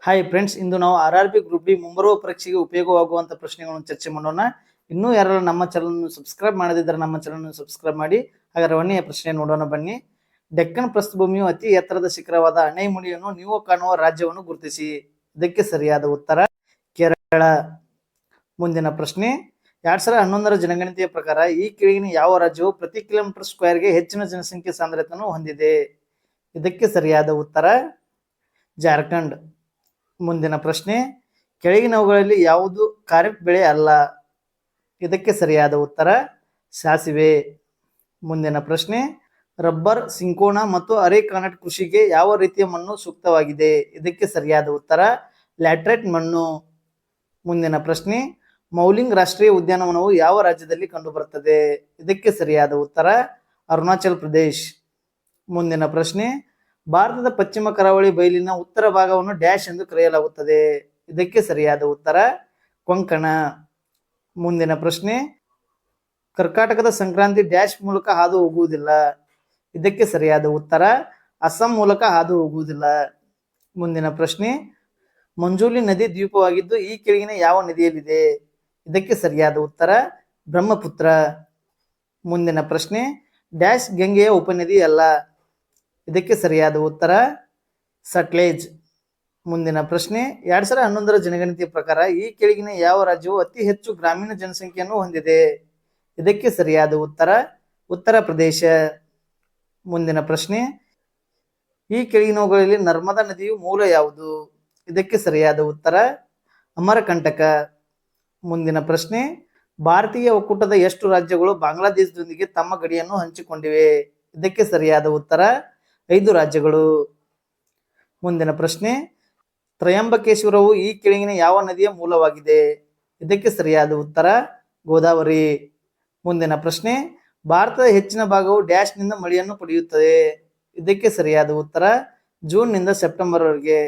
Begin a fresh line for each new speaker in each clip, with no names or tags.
Hi friends, ಇಂದು ನಾವು RRB group D ಮುಂಬರುವ ಪರೀಕ್ಷೆಗೆ ಉಪಯೋಗವಾಗುವಂತ ಪ್ರಶ್ನೆಗಳನ್ನು ಚರ್ಚೆ ಮಾಡೋಣ. ಇನ್ನೂ ಯಾರು ನಮ್ಮ ಚಾನಲ್ ಸಬ್ಸ್ಕ್ರೈಬ್ ಮಾಡದಿದ್ದರೆ ನಮ್ಮ ಚಾನಲ್ ಸಬ್ಸ್ಕ್ರೈಬ್ ಮಾಡಿ. ಹಾಗಾದ್ರೆ ಒಂದನೆಯ ಪ್ರಶ್ನೆ ನೋಡೋಣ ಬನ್ನಿ. ಡೆಕ್ಕನ್ ಪ್ರಸ್ಥಭೂಮಿಯು ಅತಿ ಎತ್ತರದ ಶಿಖರವಾದ ಅಣೈಮುಡಿಯನ್ನು ನೀವು ಕಾಣುವ ರಾಜ್ಯವನ್ನು ಗುರುತಿಸಿ. ಇದಕ್ಕೆ ಸರಿಯಾದ ಉತ್ತರ ಕೇರಳ. ಮುಂದಿನ ಪ್ರಶ್ನೆ, 2011ರ ಜನಗಣತಿಯ ಪ್ರಕಾರ ಈ ಕೆಳಗಿನ ಯಾವ ರಾಜ್ಯವು ಪ್ರತಿ ಕಿಲೋಮೀಟರ್ ಸ್ಕ್ವೇರ್ಗೆ ಹೆಚ್ಚಿನ ಜನಸಂಖ್ಯೆ ಸಾಂದ್ರತೆಯನ್ನು ಹೊಂದಿದೆ? ಇದಕ್ಕೆ ಸರಿಯಾದ ಉತ್ತರ ಜಾರ್ಖಂಡ್. ಮುಂದಿನ ಪ್ರಶ್ನೆ, ಕೆಳಗಿನವುಗಳಲ್ಲಿ ಯಾವುದು ಖಾರಿಫ್ ಬೆಳೆ ಅಲ್ಲ? ಇದಕ್ಕೆ ಸರಿಯಾದ ಉತ್ತರ ಸಾಸಿವೆ. ಮುಂದಿನ ಪ್ರಶ್ನೆ, ರಬ್ಬರ್, ಸಿಂಕೋಣ ಮತ್ತು ಅರೆಕಾನಟ್ ಕೃಷಿಗೆ ಯಾವ ರೀತಿಯ ಮಣ್ಣು ಸೂಕ್ತವಾಗಿದೆ? ಇದಕ್ಕೆ ಸರಿಯಾದ ಉತ್ತರ ಲ್ಯಾಟ್ರೈಟ್ ಮಣ್ಣು. ಮುಂದಿನ ಪ್ರಶ್ನೆ, ಮೌಲಿಂಗ್ ರಾಷ್ಟ್ರೀಯ ಉದ್ಯಾನವನವು ಯಾವ ರಾಜ್ಯದಲ್ಲಿ ಕಂಡುಬರುತ್ತದೆ? ಇದಕ್ಕೆ ಸರಿಯಾದ ಉತ್ತರ ಅರುಣಾಚಲ್ ಪ್ರದೇಶ್. ಮುಂದಿನ ಪ್ರಶ್ನೆ, ಭಾರತದ ಪಶ್ಚಿಮ ಕರಾವಳಿ ಬಯಲಿನ ಉತ್ತರ ಭಾಗವನ್ನು ಡ್ಯಾಶ್ ಎಂದು ಕರೆಯಲಾಗುತ್ತದೆ? ಇದಕ್ಕೆ ಸರಿಯಾದ ಉತ್ತರ ಕೊಂಕಣ. ಮುಂದಿನ ಪ್ರಶ್ನೆ, ಕರ್ನಾಟಕದ ಸಂಕ್ರಾಂತಿ ಡ್ಯಾಶ್ ಮೂಲಕ ಹಾದು ಹೋಗುವುದಿಲ್ಲ? ಇದಕ್ಕೆ ಸರಿಯಾದ ಉತ್ತರ ಅಸ್ಸಾಂ ಮೂಲಕ ಹಾದು ಹೋಗುವುದಿಲ್ಲ. ಮುಂದಿನ ಪ್ರಶ್ನೆ, ಮಂಜುಲಿ ನದಿ ದ್ವೀಪವಾಗಿದ್ದು ಈ ಕೆಳಗಿನ ಯಾವ ನದಿಯಲ್ಲಿದೆ? ಇದಕ್ಕೆ ಸರಿಯಾದ ಉತ್ತರ ಬ್ರಹ್ಮಪುತ್ರ. ಮುಂದಿನ ಪ್ರಶ್ನೆ, ಡ್ಯಾಶ್ ಗಂಗೆಯ ಉಪನದಿ ಅಲ್ಲ? ಇದಕ್ಕೆ ಸರಿಯಾದ ಉತ್ತರ ಸಟ್ಲೇಜ್. ಮುಂದಿನ ಪ್ರಶ್ನೆ, 2011ರ ಜನಗಣತಿಯ ಪ್ರಕಾರ ಈ ಕೆಳಗಿನ ಯಾವ ರಾಜ್ಯವು ಅತಿ ಹೆಚ್ಚು ಗ್ರಾಮೀಣ ಜನಸಂಖ್ಯೆಯನ್ನು ಹೊಂದಿದೆ? ಇದಕ್ಕೆ ಸರಿಯಾದ ಉತ್ತರ ಉತ್ತರ ಪ್ರದೇಶ. ಮುಂದಿನ ಪ್ರಶ್ನೆ, ಈ ಕೆಳಗಿನವುಗಳಲ್ಲಿ ನರ್ಮದಾ ನದಿಯು ಮೂಲ ಯಾವುದು? ಇದಕ್ಕೆ ಸರಿಯಾದ ಉತ್ತರ ಅಮರಕಂಟಕ. ಮುಂದಿನ ಪ್ರಶ್ನೆ, ಭಾರತೀಯ ಒಕ್ಕೂಟದ ಎಷ್ಟು ರಾಜ್ಯಗಳು ಬಾಂಗ್ಲಾದೇಶದೊಂದಿಗೆ ತಮ್ಮ ಗಡಿಯನ್ನು ಹಂಚಿಕೊಂಡಿವೆ? ಇದಕ್ಕೆ ಸರಿಯಾದ ಉತ್ತರ 5 ರಾಜ್ಯಗಳು. ಮುಂದಿನ ಪ್ರಶ್ನೆ, ತ್ರಯಂಬಕೇಶ್ವರವು ಈ ಕೆಳಗಿನ ಯಾವ ನದಿಯ ಮೂಲವಾಗಿದೆ? ಇದಕ್ಕೆ ಸರಿಯಾದ ಉತ್ತರ ಗೋದಾವರಿ. ಮುಂದಿನ ಪ್ರಶ್ನೆ, ಭಾರತದ ಹೆಚ್ಚಿನ ಭಾಗವು ಡ್ಯಾಶ್ ನಿಂದ ಮಳೆಯನ್ನು ಪಡೆಯುತ್ತದೆ? ಇದಕ್ಕೆ ಸರಿಯಾದ ಉತ್ತರ ಜೂನ್ ನಿಂದ ಸೆಪ್ಟೆಂಬರ್ ವರೆಗೆ.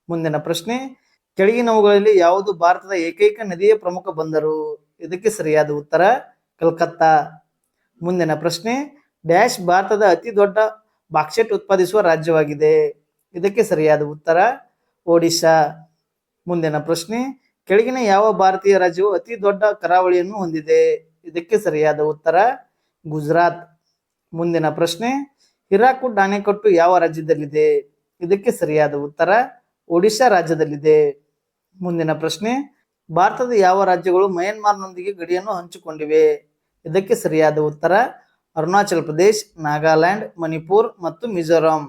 ಮುಂದಿನ ಪ್ರಶ್ನೆ, ಕೆಳಗಿನವುಗಳಲ್ಲಿ ಯಾವುದು ಭಾರತದ ಏಕೈಕ ನದಿಯ ಪ್ರಮುಖ ಬಂದರು? ಇದಕ್ಕೆ ಸರಿಯಾದ ಉತ್ತರ ಕಲ್ಕತ್ತಾ. ಮುಂದಿನ ಪ್ರಶ್ನೆ, ಡ್ಯಾಶ್ ಭಾರತದ ಅತಿ ದೊಡ್ಡ ಬಾಕ್ಸೈಟ್ ಉತ್ಪಾದಿಸುವ ರಾಜ್ಯವಾಗಿದೆ? ಇದಕ್ಕೆ ಸರಿಯಾದ ಉತ್ತರ ಒಡಿಶಾ. ಮುಂದಿನ ಪ್ರಶ್ನೆ, ಕೆಳಗಿನ ಯಾವ ಭಾರತೀಯ ರಾಜ್ಯವು ಅತಿ ದೊಡ್ಡ ಕರಾವಳಿಯನ್ನು ಹೊಂದಿದೆ? ಇದಕ್ಕೆ ಸರಿಯಾದ ಉತ್ತರ ಗುಜರಾತ್. ಮುಂದಿನ ಪ್ರಶ್ನೆ, ಹಿರಾಕುಡ್ ಅಣೆಕಟ್ಟು ಯಾವ ರಾಜ್ಯದಲ್ಲಿದೆ? ಇದಕ್ಕೆ ಸರಿಯಾದ ಉತ್ತರ ಒಡಿಶಾ ರಾಜ್ಯದಲ್ಲಿದೆ. ಮುಂದಿನ ಪ್ರಶ್ನೆ, ಭಾರತದ ಯಾವ ರಾಜ್ಯಗಳು ಮಯನ್ಮಾರ್ನೊಂದಿಗೆ ಗಡಿಯನ್ನು ಹಂಚಿಕೊಂಡಿವೆ? ಇದಕ್ಕೆ ಸರಿಯಾದ ಉತ್ತರ ಅರುಣಾಚಲ್ ಪ್ರದೇಶ್, ನಾಗಾಲ್ಯಾಂಡ್, ಮಣಿಪುರ್ ಮತ್ತು ಮಿಜೋರಾಂ.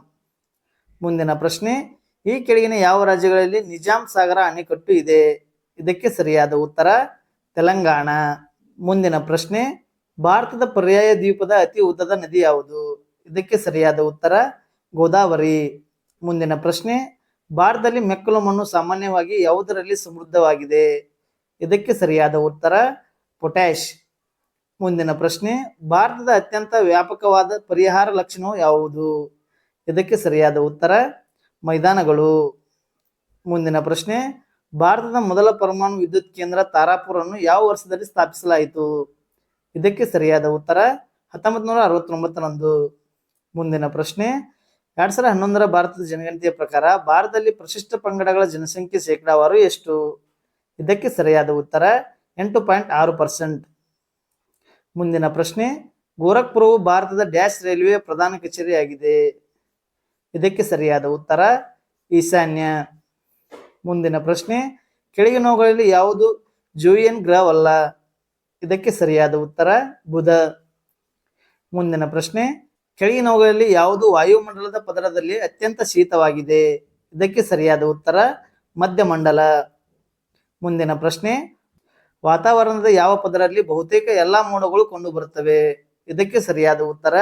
ಮುಂದಿನ ಪ್ರಶ್ನೆ, ಈ ಕೆಳಗಿನ ಯಾವ ರಾಜ್ಯಗಳಲ್ಲಿ ನಿಜಾಂ ಸಾಗರ ಅಣೆಕಟ್ಟು ಇದೆ? ಇದಕ್ಕೆ ಸರಿಯಾದ ಉತ್ತರ ತೆಲಂಗಾಣ. ಮುಂದಿನ ಪ್ರಶ್ನೆ, ಭಾರತದ ಪರ್ಯಾಯ ದ್ವೀಪದ ಅತಿ ಉದ್ದದ ನದಿ ಯಾವುದು? ಇದಕ್ಕೆ ಸರಿಯಾದ ಉತ್ತರ ಗೋದಾವರಿ. ಮುಂದಿನ ಪ್ರಶ್ನೆ, ಭಾರತದಲ್ಲಿ ಮೆಕ್ಕಲು ಮಣ್ಣು ಸಾಮಾನ್ಯವಾಗಿ ಯಾವುದರಲ್ಲಿ ಸಮೃದ್ಧವಾಗಿದೆ? ಇದಕ್ಕೆ ಸರಿಯಾದ ಉತ್ತರ ಪೊಟ್ಯಾಶ್. ಮುಂದಿನ ಪ್ರಶ್ನೆ, ಭಾರತದ ಅತ್ಯಂತ ವ್ಯಾಪಕವಾದ ಪರಿಹಾರ ಲಕ್ಷಣವು ಯಾವುದು? ಇದಕ್ಕೆ ಸರಿಯಾದ ಉತ್ತರ ಮೈದಾನಗಳು. ಮುಂದಿನ ಪ್ರಶ್ನೆ, ಭಾರತದ ಮೊದಲ ಪರಮಾಣು ವಿದ್ಯುತ್ ಕೇಂದ್ರ ತಾರಾಪುರ್ ಅನ್ನು ಯಾವ ವರ್ಷದಲ್ಲಿ ಸ್ಥಾಪಿಸಲಾಯಿತು? ಇದಕ್ಕೆ ಸರಿಯಾದ ಉತ್ತರ 1969ರಂದು. ಮುಂದಿನ ಪ್ರಶ್ನೆ, 2011ರ ಭಾರತದ ಜನಗಣತಿಯ ಪ್ರಕಾರ ಭಾರತದಲ್ಲಿ ಪರಿಶಿಷ್ಟ ಪಂಗಡಗಳ ಜನಸಂಖ್ಯೆ ಶೇಕಡಾವಾರು ಎಷ್ಟು? ಇದಕ್ಕೆ ಸರಿಯಾದ ಉತ್ತರ 8.6%. ಮುಂದಿನ ಪ್ರಶ್ನೆ, ಗೋರಖ್ಪುರವು ಭಾರತದ ಡ್ಯಾಶ್ ರೈಲ್ವೆಯ ಪ್ರಧಾನ ಕಚೇರಿಯಾಗಿದೆ? ಇದಕ್ಕೆ ಸರಿಯಾದ ಉತ್ತರ ಈಶಾನ್ಯ. ಮುಂದಿನ ಪ್ರಶ್ನೆ, ಕೆಳಗಿನವುಗಳಲ್ಲಿ ಯಾವುದು ಜೋಯಿಯನ್ ಗ್ರಹವಲ್ಲ? ಇದಕ್ಕೆ ಸರಿಯಾದ ಉತ್ತರ ಬುಧ. ಮುಂದಿನ ಪ್ರಶ್ನೆ, ಕೆಳಗಿನವುಗಳಲ್ಲಿ ಯಾವುದು ವಾಯುಮಂಡಲದ ಪದರದಲ್ಲಿ ಅತ್ಯಂತ ಶೀತವಾಗಿದೆ? ಇದಕ್ಕೆ ಸರಿಯಾದ ಉತ್ತರ ಮಧ್ಯಮಂಡಲ. ಮುಂದಿನ ಪ್ರಶ್ನೆ, ವಾತಾವರಣದ ಯಾವ ಪದರಲ್ಲಿ ಬಹುತೇಕ ಎಲ್ಲಾ ಮೋಡಗಳು ಕಂಡು ಬರುತ್ತವೆ? ಇದಕ್ಕೆ ಸರಿಯಾದ ಉತ್ತರ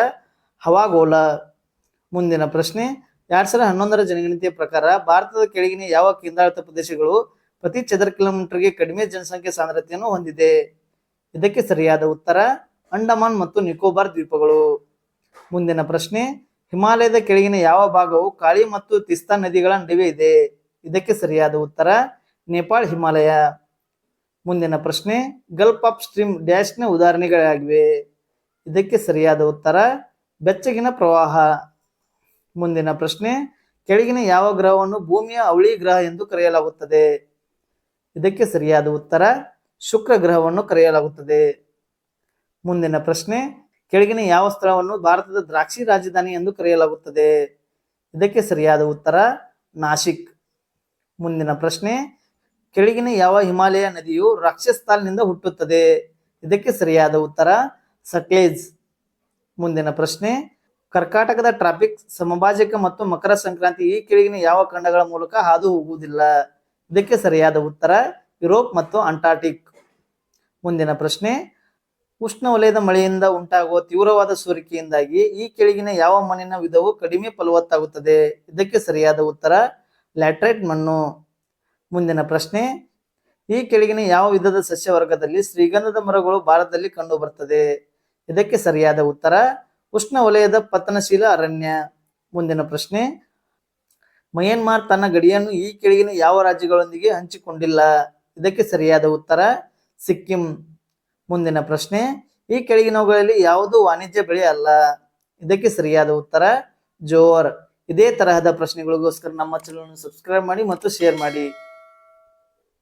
ಹವಾಗೋಳ. ಮುಂದಿನ ಪ್ರಶ್ನೆ, 2011ರ ಜನಗಣತಿಯ ಪ್ರಕಾರ ಭಾರತದ ಕೆಳಗಿನ ಯಾವ ಕೇಂದ್ರಾಡಳಿತ ಪ್ರದೇಶಗಳು ಪ್ರತಿ ಚದರ ಕಿಲೋಮೀಟರ್ಗೆ ಕಡಿಮೆ ಜನಸಂಖ್ಯೆ ಸಾಂದ್ರತೆಯನ್ನು ಹೊಂದಿದೆ? ಇದಕ್ಕೆ ಸರಿಯಾದ ಉತ್ತರ ಅಂಡಮಾನ್ ಮತ್ತು ನಿಕೋಬಾರ್ ದ್ವೀಪಗಳು. ಮುಂದಿನ ಪ್ರಶ್ನೆ, ಹಿಮಾಲಯದ ಕೆಳಗಿನ ಯಾವ ಭಾಗವು ಕಾಳಿ ಮತ್ತು ತಿಸ್ತಾ ನದಿಗಳ ನಡುವೆ ಇದೆ? ಇದಕ್ಕೆ ಸರಿಯಾದ ಉತ್ತರ ನೇಪಾಳ ಹಿಮಾಲಯ. ಮುಂದಿನ ಪ್ರಶ್ನೆ, ಗಲ್ಫ್ ಆಫ್ ಸ್ಟ್ರೀಮ್ ಡ್ಯಾಶ್ನ ಉದಾಹರಣೆಗಳಾಗಿವೆ? ಇದಕ್ಕೆ ಸರಿಯಾದ ಉತ್ತರ ಬೆಚ್ಚಗಿನ ಪ್ರವಾಹ. ಮುಂದಿನ ಪ್ರಶ್ನೆ, ಕೆಳಗಿನ ಯಾವ ಗ್ರಹವನ್ನು ಭೂಮಿಯ ಅವಳಿ ಗ್ರಹ ಎಂದು ಕರೆಯಲಾಗುತ್ತದೆ? ಇದಕ್ಕೆ ಸರಿಯಾದ ಉತ್ತರ ಶುಕ್ರ ಗ್ರಹವನ್ನು ಕರೆಯಲಾಗುತ್ತದೆ. ಮುಂದಿನ ಪ್ರಶ್ನೆ, ಕೆಳಗಿನ ಯಾವ ಸ್ಥಳವನ್ನು ಭಾರತದ ದ್ರಾಕ್ಷಿ ರಾಜಧಾನಿ ಎಂದು ಕರೆಯಲಾಗುತ್ತದೆ? ಇದಕ್ಕೆ ಸರಿಯಾದ ಉತ್ತರ ನಾಸಿಕ್. ಮುಂದಿನ ಪ್ರಶ್ನೆ, ಕೆಳಗಿನ ಯಾವ ಹಿಮಾಲಯ ನದಿಯು ರಾಕ್ಷಸ್ಥಾಲ್ನಿಂದ ಹುಟ್ಟುತ್ತದೆ? ಇದಕ್ಕೆ ಸರಿಯಾದ ಉತ್ತರ ಸಟ್ಲೇಜ್. ಮುಂದಿನ ಪ್ರಶ್ನೆ, ಕರ್ಕಾಟಕದ ಟ್ರಾಫಿಕ್ ಸಮಭಾಜಕ ಮತ್ತು ಮಕರ ಸಂಕ್ರಾಂತಿ ಈ ಕೆಳಗಿನ ಯಾವ ಖಂಡಗಳ ಮೂಲಕ ಹಾದು ಹೋಗುವುದಿಲ್ಲ? ಇದಕ್ಕೆ ಸರಿಯಾದ ಉತ್ತರ ಯುರೋಪ್ ಮತ್ತು ಅಂಟಾರ್ಟಿಕ್. ಮುಂದಿನ ಪ್ರಶ್ನೆ, ಉಷ್ಣವಲಯದ ಮಳೆಯಿಂದ ಉಂಟಾಗುವ ತೀವ್ರವಾದ ಸೋರಿಕೆಯಿಂದಾಗಿ ಈ ಕೆಳಗಿನ ಯಾವ ಮಣ್ಣಿನ ವಿಧವು ಕಡಿಮೆ ಫಲವತ್ತಾಗುತ್ತದೆ? ಇದಕ್ಕೆ ಸರಿಯಾದ ಉತ್ತರ ಲ್ಯಾಟ್ರೈಟ್ ಮಣ್ಣು. ಮುಂದಿನ ಪ್ರಶ್ನೆ, ಈ ಕೆಳಗಿನ ಯಾವ ವಿಧದ ಸಸ್ಯವರ್ಗದಲ್ಲಿ ಶ್ರೀಗಂಧದ ಮರಗಳು ಭಾರತದಲ್ಲಿ ಕಂಡು ಬರ್ತದೆ? ಇದಕ್ಕೆ ಸರಿಯಾದ ಉತ್ತರ ಉಷ್ಣವಲಯದ ಪತನಶೀಲ ಅರಣ್ಯ. ಮುಂದಿನ ಪ್ರಶ್ನೆ, ಮಯನ್ಮಾರ್ ತನ್ನ ಗಡಿಯನ್ನು ಈ ಕೆಳಗಿನ ಯಾವ ರಾಜ್ಯಗಳೊಂದಿಗೆ ಹಂಚಿಕೊಂಡಿಲ್ಲ? ಇದಕ್ಕೆ ಸರಿಯಾದ ಉತ್ತರ ಸಿಕ್ಕಿಂ. ಮುಂದಿನ ಪ್ರಶ್ನೆ, ಈ ಕೆಳಗಿನವುಗಳಲ್ಲಿ ಯಾವುದು ವಾಣಿಜ್ಯ ಬೆಳೆ ಅಲ್ಲ? ಇದಕ್ಕೆ ಸರಿಯಾದ ಉತ್ತರ ಜೋವರ್. ಇದೇ ತರಹದ ಪ್ರಶ್ನೆಗಳಿಗೋಸ್ಕರ ನಮ್ಮ ಚಾನಲ್ ಸಬ್ಸ್ಕ್ರೈಬ್ ಮಾಡಿ ಮತ್ತು ಶೇರ್ ಮಾಡಿ.